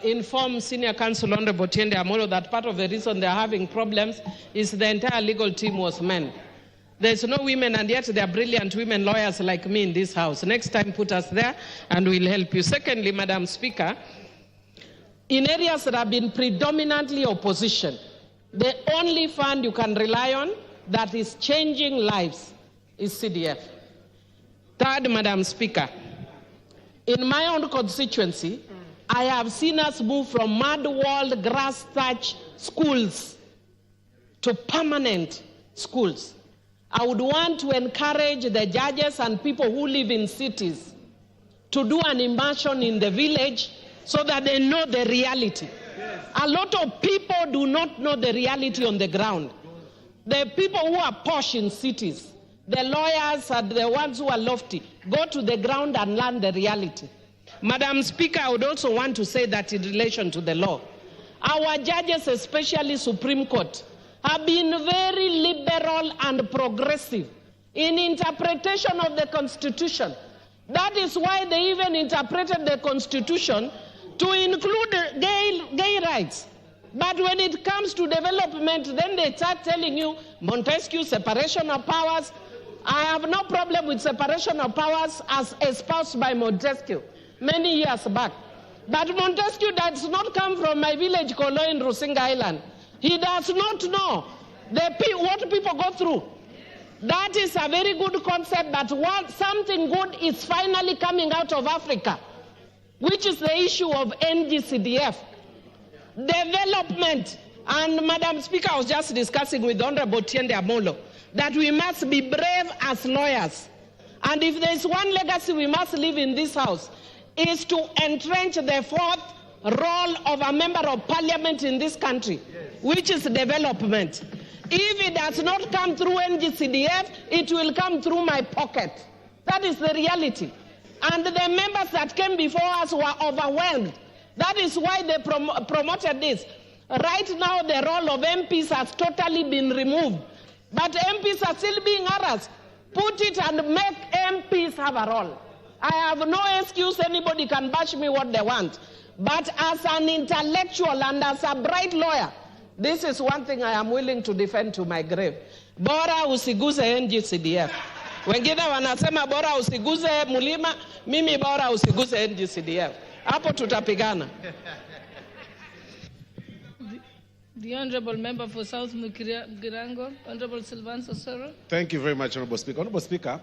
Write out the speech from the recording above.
inform Senior Counsel Honorable Odhiambo that part of the reason they're having problems is the entire legal team was men. There's no women, and yet there are brilliant women lawyers like me in this house. Next time, put us there, and we'll help you. Secondly, Madam Speaker, in areas that have been predominantly opposition, the only fund you can rely on that is changing lives is CDF. Third, Madam Speaker, in my own constituency, I have seen us move from mud-walled, grass-thatched schools to permanent schools. I would want to encourage the judges and people who live in cities to do an immersion in the village so that they know the reality. Yes. A lot of people do not know the reality on the ground. The people who are posh in cities, the lawyers and the ones who are lofty, go to the ground and learn the reality. Madam Speaker, I would also want to say that in relation to the law, our judges, especially Supreme Court, have been very liberal and progressive in interpretation of the Constitution. That is why they even interpreted the Constitution to include gay rights. But when it comes to development, then they start telling you, Montesquieu, separation of powers. I have no problem with separation of powers as espoused by Montesquieu many years back. But Montesquieu does not come from my village, Kolo, in Rusinga Island. He does not know what people go through. That is a very good concept, that something good is finally coming out of Africa, which is the issue of NGCDF. Development. And Madam Speaker, I was just discussing with Honorable Odhiambo that we must be brave as lawyers. And if there is one legacy we must leave in this house, is to entrench the fourth role of a member of parliament in this country, which is development. If it does not come through NGCDF, it will come through my pocket. That is the reality. And the members that came before us were overwhelmed. That is why they promoted this. Right now, the role of MPs has totally been removed. But MPs are still being harassed. Put it and make MPs have a role. I have no excuse. Anybody can bash me what they want. But as an intellectual and as a bright lawyer, this is one thing I am willing to defend to my grave. Bora usiguze NGCDF. Wengine wanasema bora usiguze mulima, mimi bora usiguze NGCDF. Hapo tutapigana. The Honorable Member for South Mugirango, Honorable Sylvanus Osoro. Thank you very much, Honorable Speaker. Honorable Speaker,